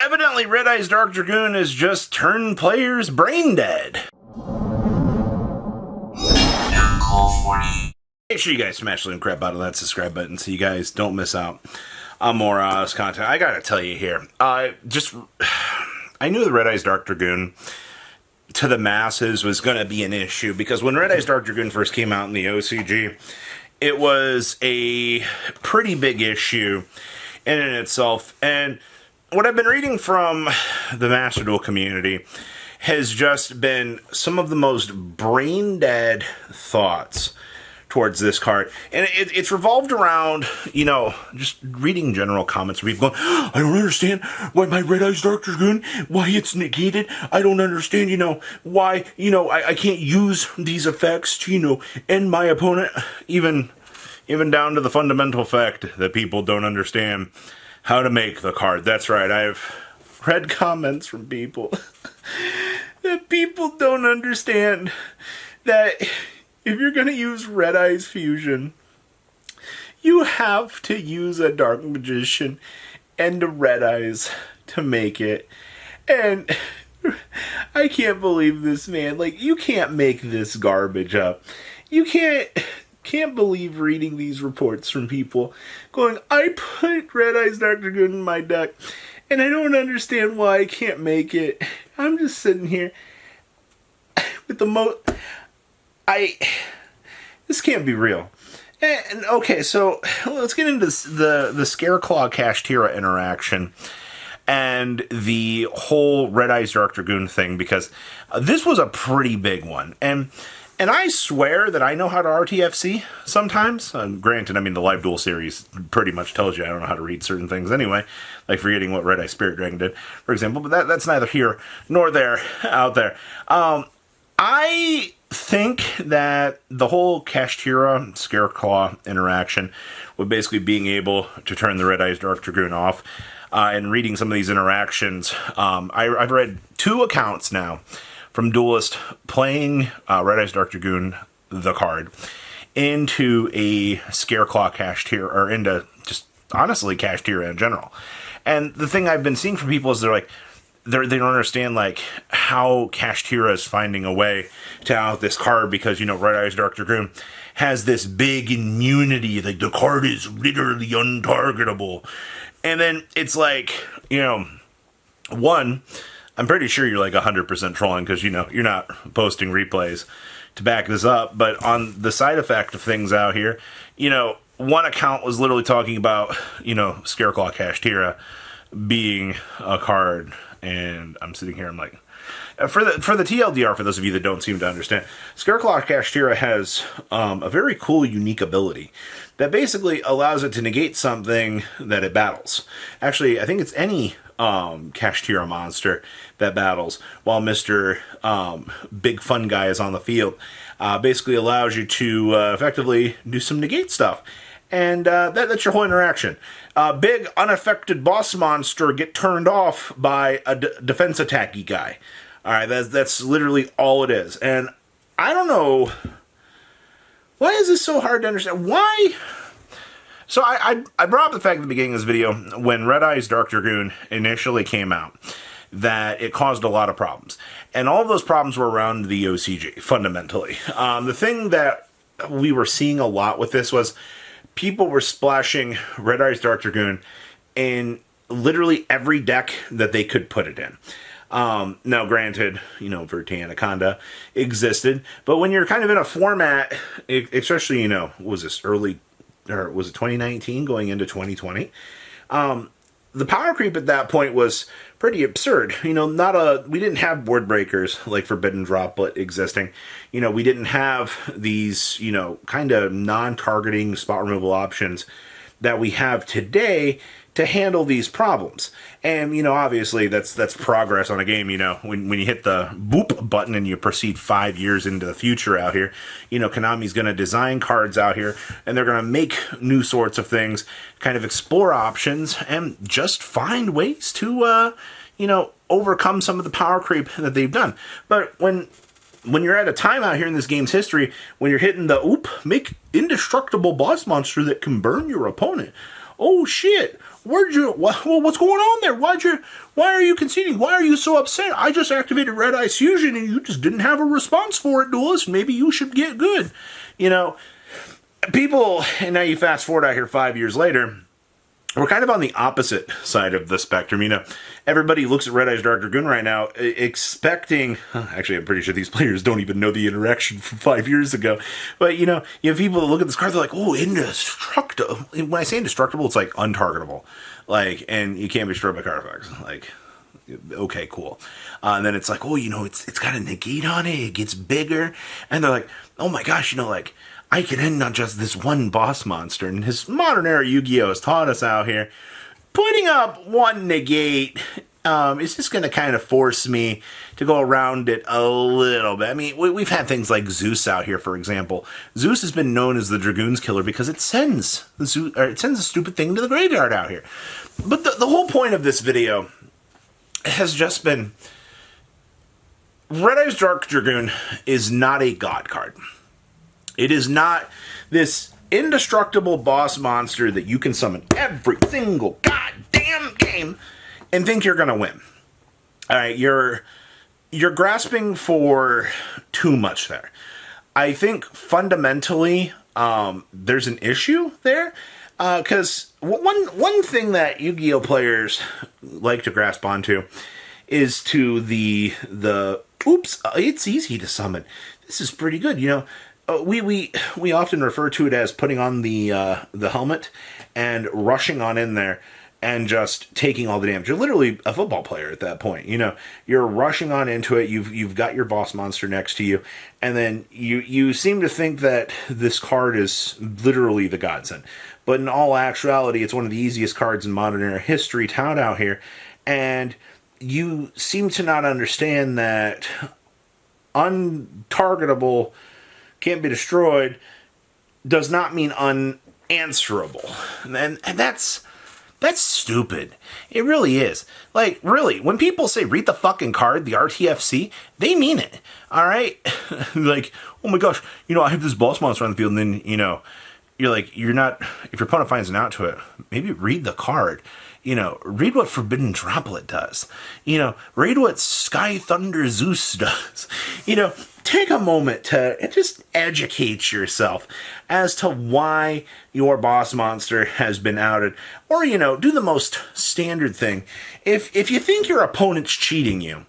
Evidently, Red Eye's Dark Dragoon has just turned players brain dead. Make sure you guys smash the crap out of that subscribe button so you guys don't miss out on more this content. I gotta tell you here, I knew the Red Eye's Dark Dragoon to the masses was going to be an issue, because when Red Eye's Dark Dragoon first came out in the OCG, it was a pretty big issue in and itself. And what I've been reading from the Master Duel community has just been some of the most brain dead thoughts towards this card. And it's revolved around, just reading general comments where people going, I don't understand why my Red Eye's Dark Dragoon, why it's negated. I don't understand, why, I can't use these effects to, end my opponent. Even down to the fundamental fact that people don't understand how to make the card. That's right, I've read comments from people that people don't understand that if you're going to use Red Eye's Fusion, you have to use a Dark Magician and a Red Eyes to make it. And I can't believe this, man. Like, you can't make this garbage up. You can't believe reading these reports from people going, I put Red Eye's Dark Dragoon in my deck, and I don't understand why I can't make it. I'm just sitting here with the this can't be real. And okay, so let's get into the Scareclaw Kashtira interaction and the whole Red Eye's Dark Dragoon thing, because this was a pretty big one. And I swear that I know how to RTFC sometimes. Granted, I mean, the Live Duel series pretty much tells you I don't know how to read certain things anyway, like forgetting what Red Eye Spirit Dragon did, for example, but that's neither here nor there out there. I think that the whole Kashtira Scareclaw interaction with basically being able to turn the Red Eye's Dark Dragoon off, and reading some of these interactions, I've read 2 accounts now from Duelist playing Red Eye's Dark Dragoon, the card, into a Scareclaw Kashtira, or into just honestly Kashtira in general. And the thing I've been seeing from people is they don't understand like how Kashtira is finding a way to out this card, because Red Eye's Dark Dragoon has this big immunity, like the card is literally untargetable. And then it's like, one, I'm pretty sure you're like 100% trolling, because you're not posting replays to back this up. But on the side effect of things out here, one account was literally talking about Scareclaw Kashtira being a card, and I'm sitting here, I'm like, for the TLDR, for those of you that don't seem to understand, Scareclaw Kashtira has a very cool, unique ability that basically allows it to negate something that it battles. Actually, I think it's any Kashtira monster that battles while Mr. Big Fun Guy is on the field. Basically allows you to effectively do some negate stuff. And that's your whole interaction. Big unaffected boss monster get turned off by a defense attacky guy. Alright, that's literally all it is. And I don't know, why is this so hard to understand? Why? So I brought up the fact at the beginning of this video, when Red Eye's Dark Dragoon initially came out, that it caused a lot of problems. And all of those problems were around the OCG, fundamentally. The thing that we were seeing a lot with this was people were splashing Red Eye's Dark Dragoon in literally every deck that they could put it in. Now, granted, Verti Anaconda existed, but when you're kind of in a format, especially, was this early, or was it 2019 going into 2020? The power creep at that point was pretty absurd. We didn't have board breakers like Forbidden Droplet existing. We didn't have these, kind of non-targeting spot removal options that we have today to handle these problems. And, obviously that's progress on a game, when you hit the boop button and you proceed 5 years into the future out here, Konami's going to design cards out here, and they're going to make new sorts of things, kind of explore options, and just find ways to, overcome some of the power creep that they've done. But when you're at a time out here in this game's history, when you're hitting the make indestructible boss monster that can burn your opponent. Oh shit! what's going on there? Why are you conceding? Why are you so upset? I just activated Red Eyes Fusion and you just didn't have a response for it, Duelist. Maybe you should get good. You know, people, and now you fast forward out here 5 years later, we're kind of on the opposite side of the spectrum. You know, everybody looks at Red Eyes Dark Dragoon right now expecting... Actually, I'm pretty sure these players don't even know the interaction from 5 years ago. But, you know, you have people that look at this card, they're like, oh, indestructible. When I say indestructible, it's like untargetable. Like, and you can't be destroyed by card effects. Like, okay, cool. And then it's like, oh, you know, it's got a negate on it. It gets bigger. And they're like, oh my gosh, you know, like, I can end on just this one boss monster. And his modern era Yu-Gi-Oh! Has taught us out here, putting up one negate is just going to kind of force me to go around it a little bit. I mean, we've had things like Zeus out here, for example. Zeus has been known as the Dragoon's killer because it sends a stupid thing to the graveyard out here. But the whole point of this video has just been, Red Eyes Dark Dragoon is not a god card. It is not this indestructible boss monster that you can summon every single goddamn game and think you're going to win. All right, you're grasping for too much there. I think fundamentally there's an issue there because one thing that Yu-Gi-Oh players like to grasp onto is to the oops, it's easy to summon. This is pretty good, you know. We often refer to it as putting on the helmet and rushing on in there and just taking all the damage. You're literally a football player at that point. You know, you're rushing on into it. You've got your boss monster next to you, and then you seem to think that this card is literally the godsend. But in all actuality, it's one of the easiest cards in modern era history to tout out here, and you seem to not understand that untargetable, can't be destroyed, does not mean unanswerable. And that's stupid. It really is. Like, really, when people say read the fucking card, the RTFC, they mean it. Alright? Like, oh my gosh, you know, I have this boss monster on the field, and then, you know, you're like, you're not, if your opponent finds an out to it, maybe read the card. You know, read what Forbidden Droplet does. You know, read what Sky Thunder Zeus does. You know, take a moment to just educate yourself as to why your boss monster has been outed. Or, you know, do the most standard thing. If you think your opponent's cheating you,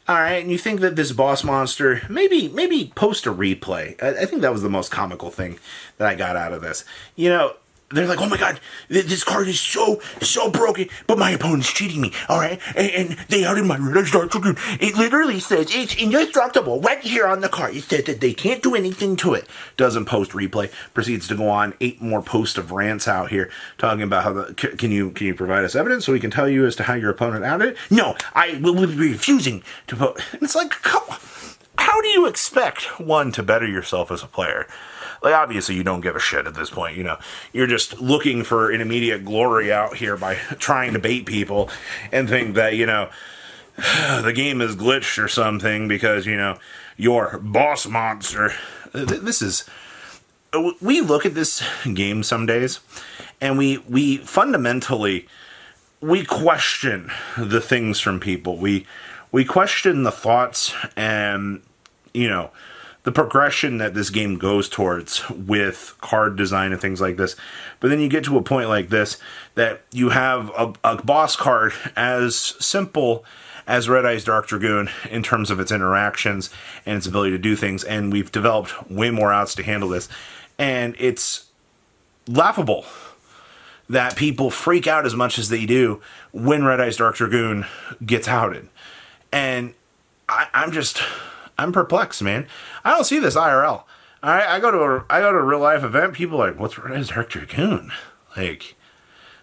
alright, and you think that this boss monster, maybe post a replay. I think that was the most comical thing that I got out of this. You know, they're like, oh my god, this card is so broken, but my opponent's cheating me, alright? And they outed my Red Eyes Dark Dragoon. It literally says it's indestructible right here on the card. It says that they can't do anything to it. Doesn't post replay. Proceeds to go on 8 more posts of rants out here talking about how can you provide us evidence so we can tell you as to how your opponent outed it? No, I will be refusing to post. It's like, how do you expect one to better yourself as a player? Like, obviously, you don't give a shit at this point, you know. You're just looking for an immediate glory out here by trying to bait people and think that, you know, the game is glitched or something because, you know, your boss monster. This is... We look at this game some days, and we fundamentally, we question the things from people. We question the thoughts and, you know, the progression that this game goes towards with card design and things like this. But then you get to a point like this that you have a boss card as simple as Red Eyes Dark Dragoon in terms of its interactions and its ability to do things, and we've developed way more outs to handle this. And it's laughable that people freak out as much as they do when Red Eyes Dark Dragoon gets outed. And I'm perplexed, man. I don't see this IRL. I go to a real life event. People are like, "What's Red Eyes Dark Dragoon?" Like,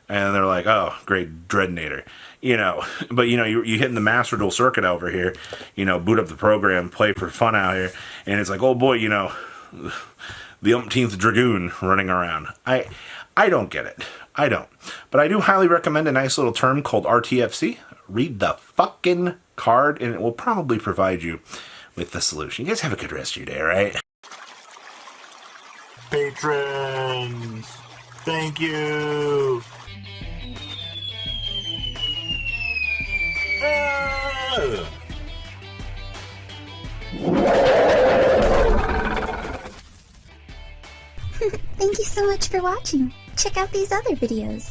and they're like, "Oh, great Dreadnator," you know. But you know, you hitting the Master Duel circuit over here. You know, boot up the program, play for fun out here, and it's like, oh boy, you know, the umpteenth Dragoon running around. I don't get it. I don't. But I do highly recommend a nice little term called RTFC. Read the fucking card, and it will probably provide you with the solution. You guys have a good rest of your day, right? Patrons, thank you. Thank you so much for watching. Check out these other videos.